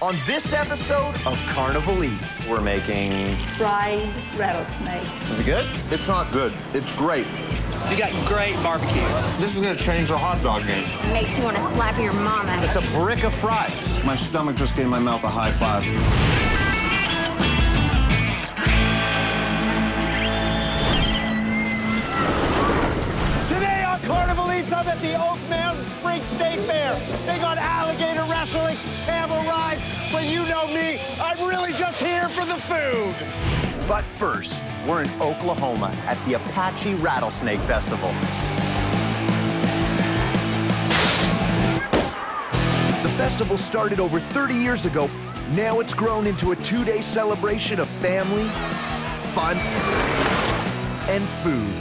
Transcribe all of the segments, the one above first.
on this episode of Carnival Eats. We're making... fried rattlesnake. Is it good? It's not good. It's great. You got great barbecue. This is gonna change the hot dog game. It makes you want to slap your mama. It's a brick of fries. My stomach just gave my mouth a high five. Today on Carnival Eats, I'm at the Oak Mountain Spring State Fair. They got alligator wrestling, camel rides, but you know me, I'm really just here for the food. But first, we're in Oklahoma at the Apache Rattlesnake Festival. The festival started over 30 years ago. Now it's grown into a 2-day celebration of family, fun, and food.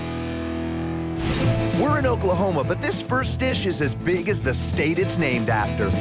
We're in Oklahoma, but this first dish is as big as the state it's named after.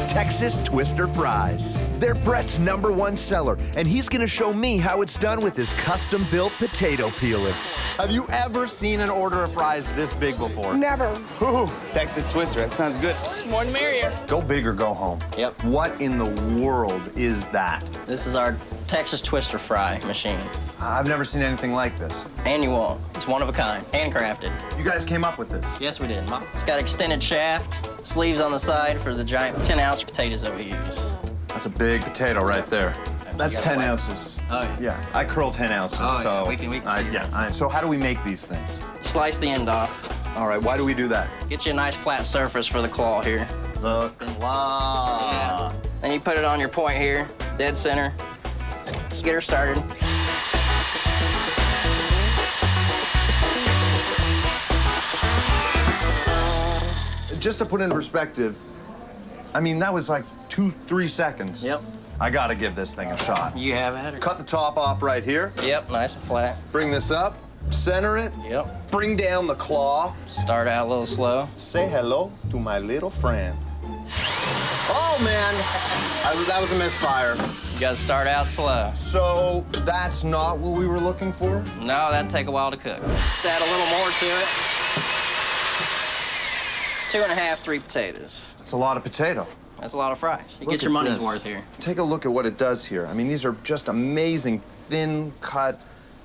Texas Twister Fries. They're Brett's #1 seller, and he's gonna show me how it's done with his custom-built potato peeler. Have you ever seen an order of fries this big before? Never. Ooh, Texas Twister, that sounds good. More the merrier. go big or go home. Yep. What in the world is that? This is our Texas Twister fry machine. I've never seen anything like this. And you won't. It's one of a kind, handcrafted. You guys came up with this? Yes, we did. It's got extended shaft, sleeves on the side for the giant 10-ounce potatoes that we use. That's a big potato right there. That's got 10 a ounces. Oh, yeah. Yeah, I curl 10 ounces, Oh, yeah, so... we can see so how do we make these things? Slice the end off. All right, why do we do that? Get you a nice flat surface for the claw here. The claw. Then you put it on your point here, dead center. Just get her started. Just to put in perspective, I mean, that was like 2-3 seconds. Yep. I gotta give this thing a shot. You have at her. Cut the top off right here. Yep, nice and flat. Bring this up, center it. Yep. Bring down the claw. Start out a little slow. Say hello to my little friend. Oh, man. That was a misfire. You gotta start out slow. So that's not what we were looking for? No, that'd take a while to cook. Let's add a little more to it. 2.5, 3 potatoes. That's a lot of potato. That's a lot of fries. You Look get your at money's this. worth here. Take a look at what it does here. I mean, these are just amazing thin cut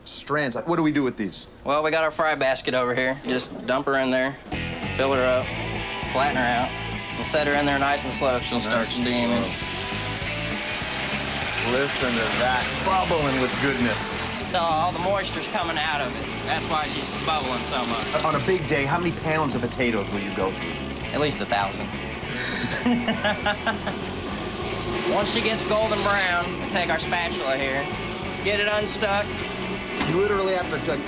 strands. What do we do with these? Well, we got our fry basket over here. Just dump her in there, fill her up, flatten her out, and set her in there nice and slow. She'll start steaming. Listen to that, bubbling with goodness. Till all the moisture's coming out of it. That's why she's bubbling so much. On a big day, how many pounds of potatoes will you go through? At least 1,000. Once she gets golden brown, we take our spatula here, get it unstuck. You literally have to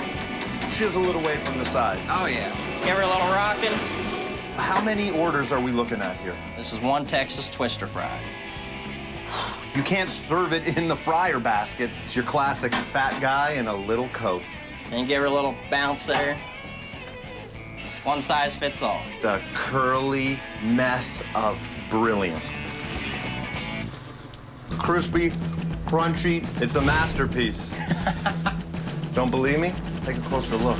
chisel it away from the sides. Oh, yeah. Give her a little rocking. How many orders are we looking at here? This is one Texas Twister fry. You can't serve it in the fryer basket. It's your classic fat guy in a little coat. And you give her a little bounce there. One size fits all. The curly mess of brilliance. Crispy, crunchy, it's a masterpiece. Don't believe me? Take a closer look.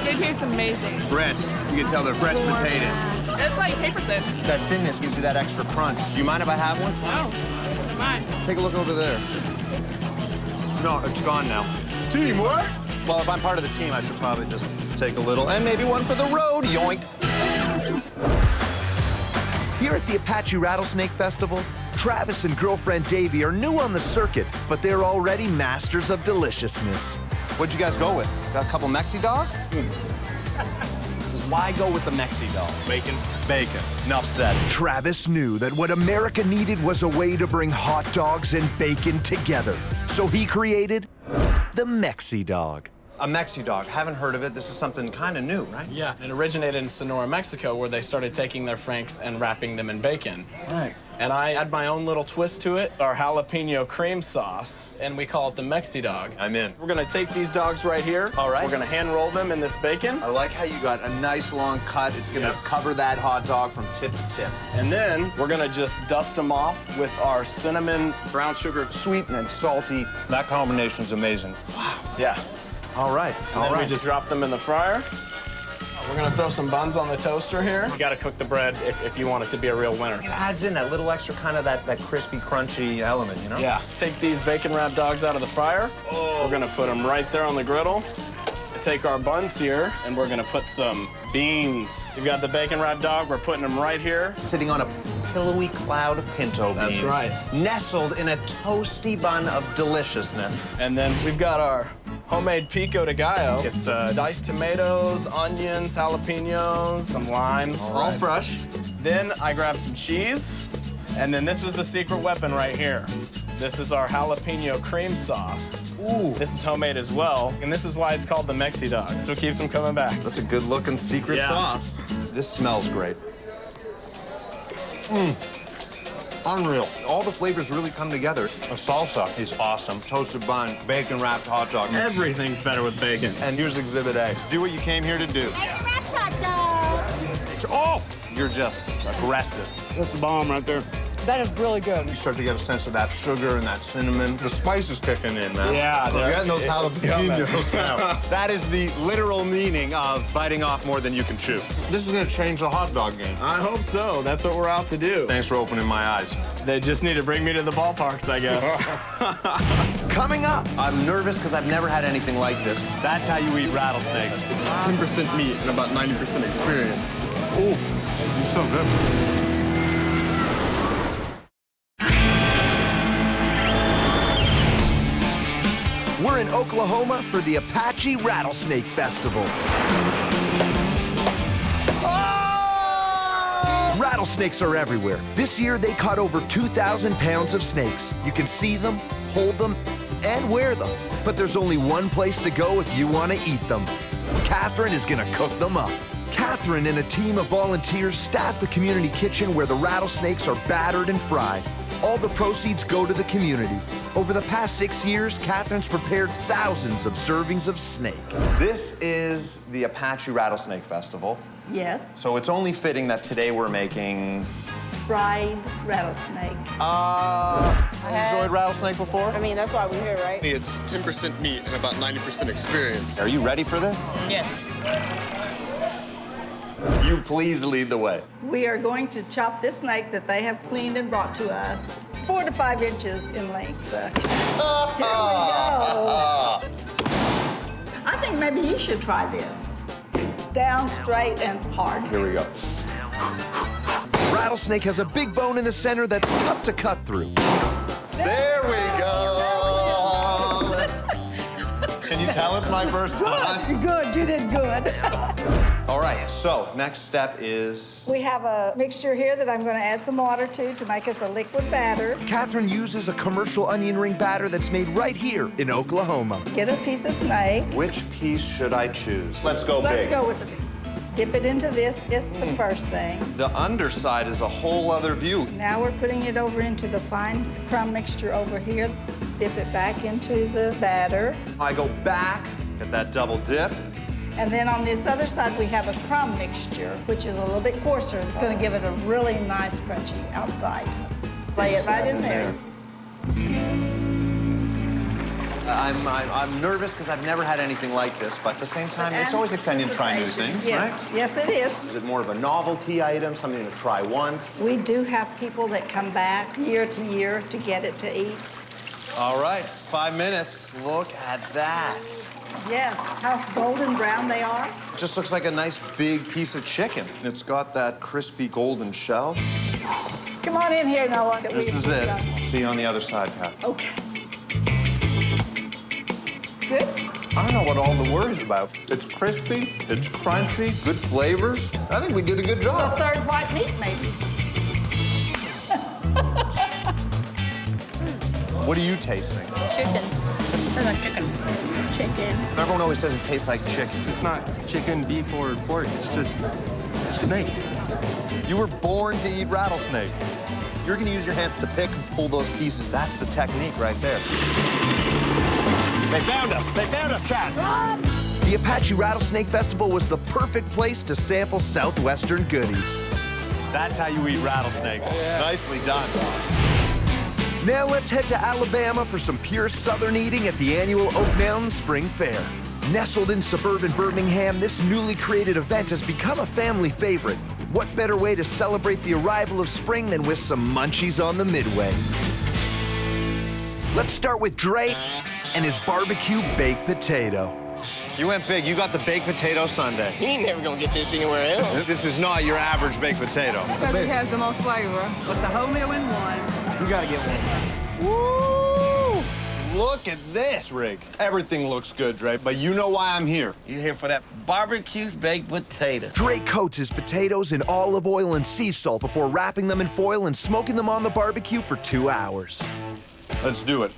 It tastes amazing. Fresh. You can tell they're fresh potatoes. It's like paper thin. That thinness gives you that extra crunch. Do you mind if I have one? Wow. Mine. Take a look over there. No, it's gone now. Teamwork? Well, if I'm part of the team, I should probably just take a little, and maybe one for the road, yoink. Here at the Apache Rattlesnake Festival, Travis and girlfriend Davey are new on the circuit, but they're already masters of deliciousness. What'd you guys go with? Got a couple Mexi dogs? Why go with the Mexi dog? Bacon. Bacon. Enough said. Travis knew that what America needed was a way to bring hot dogs and bacon together. So he created the Mexi Dog. A Mexi dog. Haven't heard of it. This is something kind of new, right? Yeah, it originated in Sonora, Mexico, where they started taking their franks and wrapping them in bacon. Right. And I add my own little twist to it, our jalapeno cream sauce, and we call it the Mexi Dog. I'm in. We're gonna take these dogs right here. All right. We're gonna hand roll them in this bacon. I like how you got a nice long cut. It's gonna Yeah. cover that hot dog from tip to tip. And then we're gonna just dust them off with our cinnamon, brown sugar. Sweet and salty. That combination is amazing. Yeah. All right. And then we just drop them in the fryer. We're gonna throw some buns on the toaster here. You gotta cook the bread if you want it to be a real winner. It adds in that little extra kind of that crispy, crunchy element, you know? Yeah. Take these bacon wrap dogs out of the fryer. We're gonna put them right there on the griddle. Take our buns here, and we're gonna put some beans. You've got the bacon wrap dog, we're putting them right here. Sitting on a pillowy cloud of pinto beans. That's right. Nestled in a toasty bun of deliciousness. And then we've got our homemade pico de gallo. It's diced tomatoes, onions, jalapenos, some limes, all fresh. Then I grab some cheese, and then this is the secret weapon right here. This is our jalapeno cream sauce. Ooh. This is homemade as well, and this is why it's called the Mexi Dog. That's what keeps them coming back. That's a good-looking secret sauce. This smells great. Unreal. All the flavors really come together. The salsa is awesome. Toasted bun, bacon-wrapped hot dog. Everything's better with bacon. And here's Exhibit A. Do what you came here to do. Oh! You're just aggressive. That's the bomb right there. That is really good. You start to get a sense of that sugar and that cinnamon. The spice is kicking in, man. Yeah, so you're getting those jalapenos coming. now. That is the literal meaning of biting off more than you can chew. This is gonna change the hot dog game. I hope so. That's what we're out to do. Thanks for opening my eyes. They just need to bring me to the ballparks, I guess. Coming up, I'm nervous because I've never had anything like this. That's how you eat rattlesnake. It's 10% meat and about 90% experience. Ooh, you're so good. we're in Oklahoma for the Apache Rattlesnake Festival. Rattlesnakes are everywhere. This year, they caught over 2,000 pounds of snakes. You can see them, hold them, and wear them. But there's only one place to go if you want to eat them. Catherine is gonna cook them up. Catherine and a team of volunteers staff the community kitchen where the rattlesnakes are battered and fried. All the proceeds go to the community. Over the past 6 years, Catherine's prepared thousands of servings of snake. This is the Apache Rattlesnake Festival. Yes. So it's only fitting that today we're making... Fried rattlesnake. Enjoyed rattlesnake before? I mean, that's why we're here, right? It's 10% meat and about 90% experience. Are you ready for this? Yes. You please lead the way. We are going to chop this snake that they have cleaned and brought to us, 4 to 5 inches in length. Here we go. I think maybe you should try this. Down, straight, and hard. Here we go. Rattlesnake has a big bone in the center that's tough to cut through. There we go. Can you tell it's my first time? Good, you did good. All right, so next step is... We have a mixture here that I'm going to add some water to make us a liquid batter. Catherine uses a commercial onion ring batter that's made right here in Oklahoma. Get a piece of snake. Which piece should I choose? Let's go Let's big. go with the big. Dip it into this. This is the first thing. The underside is a whole other view. Now we're putting it over into the fine crumb mixture over here. Dip it back into the batter. I go back, get that double dip. And then on this other side, we have a crumb mixture, which is a little bit coarser. It's going to give it a really nice crunchy outside. Lay it right in there. I'm nervous because I've never had anything like this, but at the same time, it's always exciting to try new things, yes. right? Yes, it is. Is it more of a novelty item, something to try once? We do have people that come back year to year to get it to eat. All right, 5 minutes. Look at that. Yes, how golden brown they are. It just looks like a nice big piece of chicken. It's got that crispy golden shell. Come on in here, Noah. This is it. I'll see you on the other side, Kat. Okay. Good? I don't know what all the word is about. It's crispy, it's crunchy, good flavors. I think we did a good The job. third white meat, maybe. What are you tasting? Chicken. I like chicken. Chicken. Everyone always says it tastes like chicken. It's not chicken, beef, or pork. It's just snake. You were born to eat rattlesnake. You're gonna use your hands to pick and pull those pieces. That's the technique right there. They found us. They found us, Chad. The Apache Rattlesnake Festival was the perfect place to sample Southwestern goodies. That's how you eat rattlesnake. Nicely done. Now let's head to Alabama for some pure Southern eating at the annual Oak Mountain Spring Fair. Nestled in suburban Birmingham, this newly created event has become a family favorite. What better way to celebrate the arrival of spring than with some munchies on the midway? Let's start with Dre and his barbecue baked potato. You went big. You got the baked potato sundae. He ain't never gonna get this anywhere else. This is not your average baked potato. Because it has the most flavor. It's a whole meal in one. You gotta get one. Woo! Look at this, Rig. Everything looks good, Dre, but you know why I'm here. You're here for that barbecue baked potato. Dre coats his potatoes in olive oil and sea salt before wrapping them in foil and smoking them on the barbecue for 2 hours. Let's do it.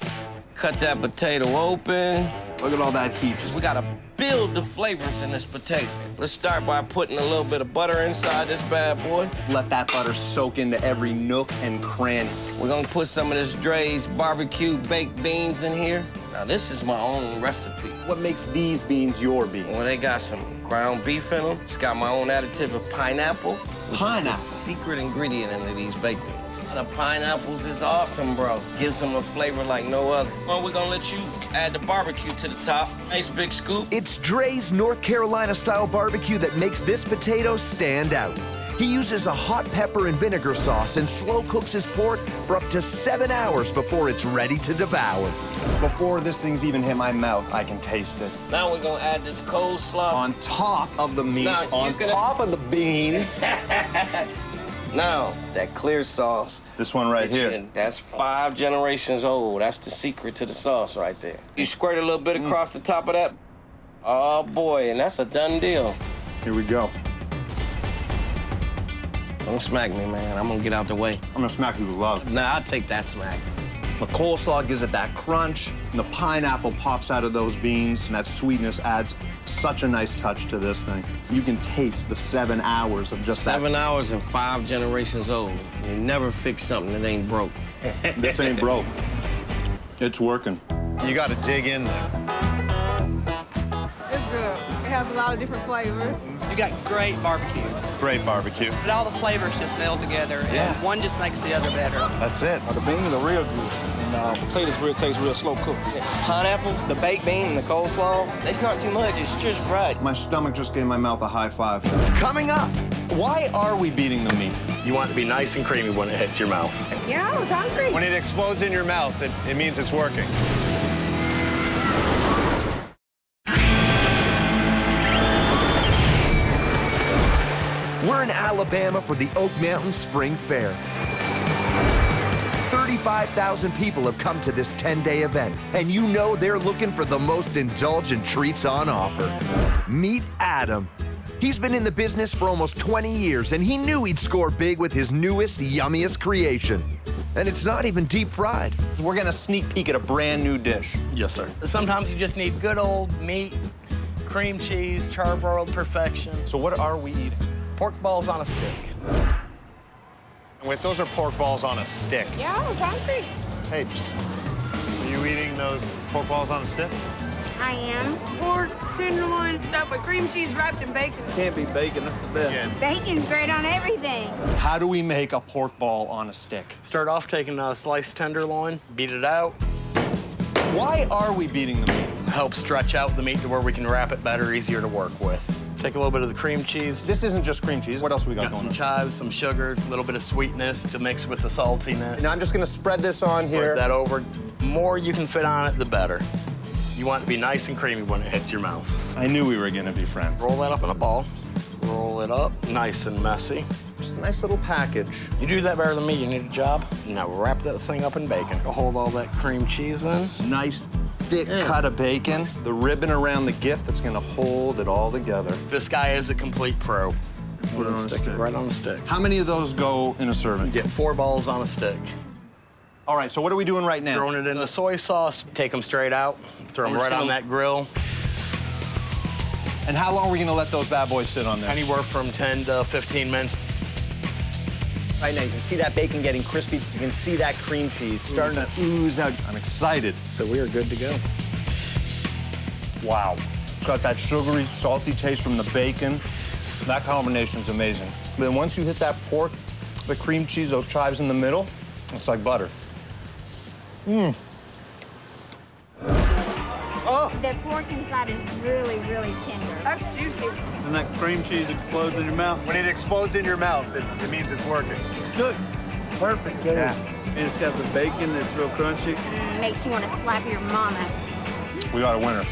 Cut that potato open. Look at all that heat. We gotta build the flavors in this potato. Let's start by putting a little bit of butter inside this bad boy. Let that butter soak into every nook and cranny. We're gonna put some of this Dre's barbecue baked beans in here. Now, this is my own recipe. What makes these beans your beans? Well, they got some ground beef in them. It's got my own additive of pineapple, which is the secret ingredient into these baked beans. The pineapples is awesome, bro. Gives them a flavor like no other. Well, we're gonna let you add the barbecue to the top. Nice big scoop. It's Dre's North Carolina-style barbecue that makes this potato stand out. He uses a hot pepper and vinegar sauce and slow cooks his pork for up to 7 hours before it's ready to devour. Before this thing's even hit my mouth, I can taste it. Now we're gonna add this coleslaw. On top of the meat, Now, on top of the beans. Now, that clear sauce. This one right here. That's 5 generations old. That's the secret to the sauce right there. You squirt a little bit across the top of that. Oh, boy, and that's a done deal. Here we go. Don't smack me, man. I'm gonna get out the way. I'm gonna smack you with love. Nah, I'll take that smack. The coleslaw gives it that crunch, and the pineapple pops out of those beans, and that sweetness adds such a nice touch to this thing. You can taste the 7 hours of just 7 hours and 5 generations old. You never fix something that ain't broke. This ain't broke. It's working. You gotta dig in there. It's good. It has a lot of different flavors. You got great barbecue. Great barbecue. But all the flavors just meld together, and one just makes the other better. That's it. The beans are real good. And potatoes taste real slow cooked. Pineapple, the baked bean, and the coleslaw, it's not too much. It's just right. My stomach just gave my mouth a high five. Coming up, Why are we beating the meat? You want it to be nice and creamy when it hits your mouth. Yeah, I was hungry. When it explodes in your mouth, it means it's working. We're in Alabama for the Oak Mountain Spring Fair. 35,000 people have come to this 10-day event, and you know they're looking for the most indulgent treats on offer. Meet Adam. He's been in the business for almost 20 years, and he knew he'd score big with his newest, yummiest creation. And it's not even deep fried. We're gonna sneak peek at a brand new dish. Yes, sir. Sometimes you just need good old meat, cream cheese, charbroiled perfection. So what are we eating? Pork balls on a stick. Wait, those are pork balls on a stick. Yeah, I was hungry. Hey, are you eating those pork balls on a stick? I am. Pork, tenderloin, stuff with cream cheese wrapped in bacon. Can't be bacon, that's the best. Yeah. Bacon's great on everything. How do we make a pork ball on a stick? Start off taking a sliced tenderloin, beat it out. Why are we beating the meat? Help stretch out the meat to where we can wrap it better, easier to work with. Take a little bit of the cream cheese. This isn't just cream cheese. What else we got Got going some on? chives, some sugar, a little bit of sweetness to mix with the saltiness. Now I'm just gonna spread this on here. Spread that over. The more you can fit on it, the better. You want it to be nice and creamy when it hits your mouth. I knew we were gonna be friends. Roll that up in a ball. Roll it up, nice and messy. Just a nice little package. You do that better than me, you need a job. Now wrap that thing up in bacon. Hold all that cream cheese in. Nice thick cut of bacon. The ribbon around the gift that's gonna hold it all together. This guy is a complete pro. Put it on a Stick stick. it right on the stick. How many of those go in a serving? Get 4 balls on a stick. All right, so what are we doing right now? Throwing it in the soy sauce, take them straight out, throw them We're right just on gonna- that grill. And how long are we gonna let those bad boys sit on there? Anywhere from 10 to 15 minutes. Right now, you can see that bacon getting crispy. You can see that cream cheese starting to ooze out. I'm excited. So we are good to go. Wow. It's got that sugary, salty taste from the bacon. That combination's amazing. Then once you hit that pork, the cream cheese, those chives in the middle, it's like butter. Mmm. Oh! The pork inside is really, really tender. That's juicy. And that cream cheese explodes in your mouth. When it explodes in your mouth, it means it's working. Good. Perfect. Yeah. And it's got the bacon that's real crunchy. Makes you want to slap your mama. We got a winner.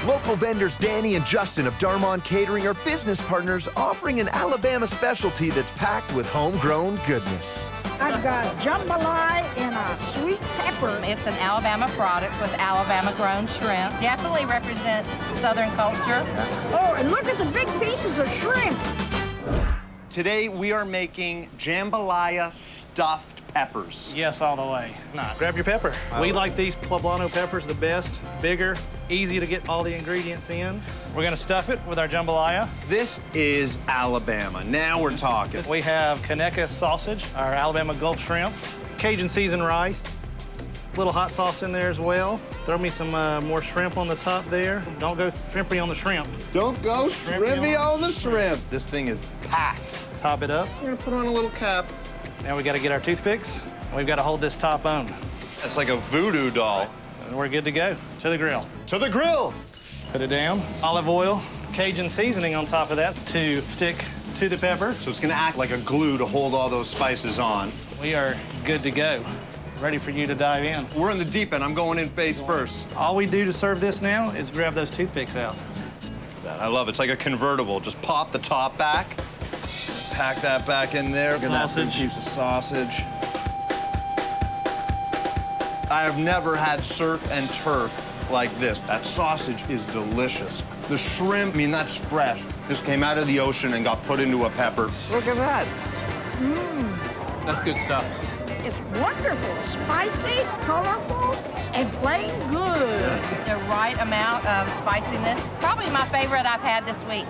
Local vendors Danny and Justin of Darmon Catering are business partners offering an Alabama specialty that's packed with homegrown goodness. I've got jambalaya and a sweet pepper. It's an Alabama product with Alabama-grown shrimp. Definitely represents Southern culture. Oh, and look at the big pieces of shrimp. Today, we are making jambalaya stuffed peppers. Yes, all the way. Nah, grab your pepper. We like these poblano peppers the best. Bigger, easy to get all the ingredients in. We're gonna stuff it with our jambalaya. This is Alabama. Now we're talking. We have Conecuh sausage, our Alabama Gulf shrimp, Cajun seasoned rice, little hot sauce in there as well. Throw me some more shrimp on the top there. Don't go shrimpy on the shrimp. Don't go shrimpy on the shrimp. This thing is packed. Top it up. We're gonna put on a little cap. Now we gotta get our toothpicks. We've gotta hold this top on. It's like a voodoo doll. And we're good to go. To the grill. To the grill. Put it down. Olive oil, Cajun seasoning on top of that to stick to the pepper. So it's gonna act like a glue to hold all those spices on. We are good to go. Ready for you to dive in. We're in the deep end. I'm going in face first. All we do to serve this now is grab those toothpicks out. I love it. It's like a convertible. Just pop the top back. Pack that back in there. Look at that big piece of sausage. I have never had surf and turf like this. That sausage is delicious. The shrimp, I mean, that's fresh. This came out of the ocean and got put into a pepper. Look at that. That's good stuff. It's wonderful, spicy, colorful, and plain good. The right amount of spiciness. Probably my favorite I've had this week.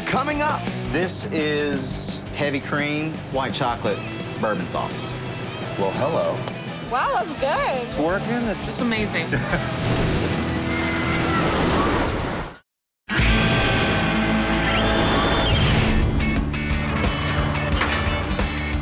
Coming up. This is heavy cream, white chocolate, bourbon sauce. Well, hello. Wow, that's good. It's working. It's amazing.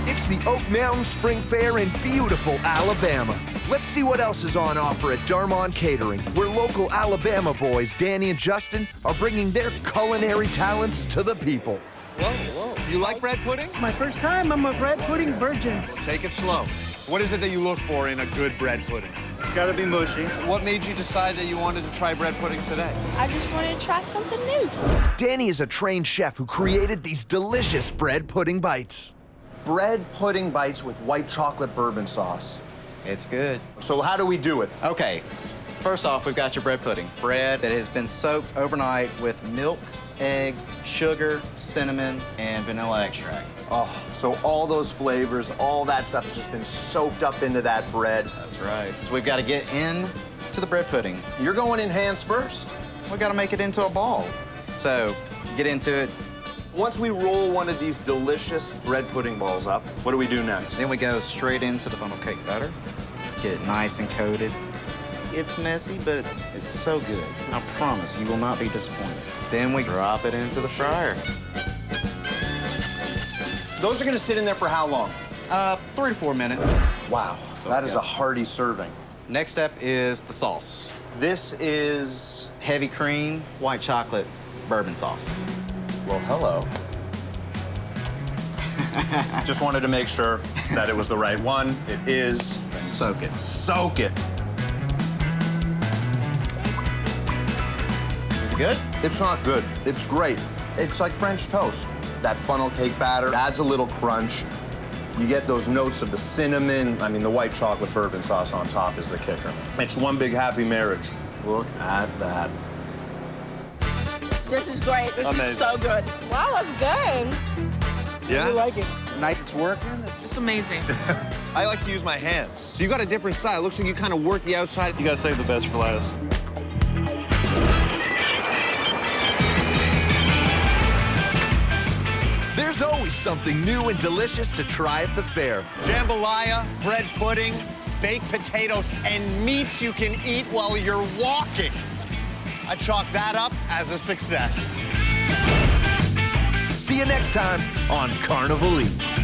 It's the Oak Mountain Spring Fair in beautiful Alabama. Let's see what else is on offer at Darmon Catering, where local Alabama boys Danny and Justin are bringing their culinary talents to the people. Whoa, whoa. You like bread pudding? My first time, I'm a bread pudding virgin. Take it slow. What is it that you look for in a good bread pudding? It's gotta be mushy. What made you decide that you wanted to try bread pudding today? I just wanted to try something new. Danny is a trained chef who created these delicious bread pudding bites. Bread pudding bites with white chocolate bourbon sauce. It's good. So how do we do it? Okay, first off, we've got your bread pudding. Bread that has been soaked overnight with milk, eggs, sugar, cinnamon, and vanilla extract. Oh, so all those flavors, all that stuff has just been soaked up into that bread. That's right. So we've got to get in to the bread pudding. You're going in hands first. We've got to make it into a ball. So get into it. Once we roll one of these delicious bread pudding balls up, what do we do next? Then we go straight into the funnel cake batter. Get it nice and coated. It's messy, but it's so good. I promise you will not be disappointed. Then we drop it into the fryer. Those are gonna sit in there for how long? 3 to 4 minutes. Wow, So that is a hearty serving. Next step is the sauce. This is heavy cream, white chocolate, bourbon sauce. Well, hello. Just wanted to make sure that it was the right one. It is. Soak it. Soak it. Is it good? It's not good. It's great. It's like French toast. That funnel cake batter adds a little crunch. You get those notes of the cinnamon. I mean, the white chocolate bourbon sauce on top is the kicker. It's one big happy marriage. Look at that. This is great. This Amazing. is so good. Wow, that's good. Yeah? I like it. Night it's working. It's amazing. I like to use my hands. So you got a different style. It looks like you kind of work the outside. You gotta save the best for last. There's always something new and delicious to try at the fair. Jambalaya, bread pudding, baked potatoes, and meats you can eat while you're walking. I chalk that up as a success. See you next time on Carnival Eats.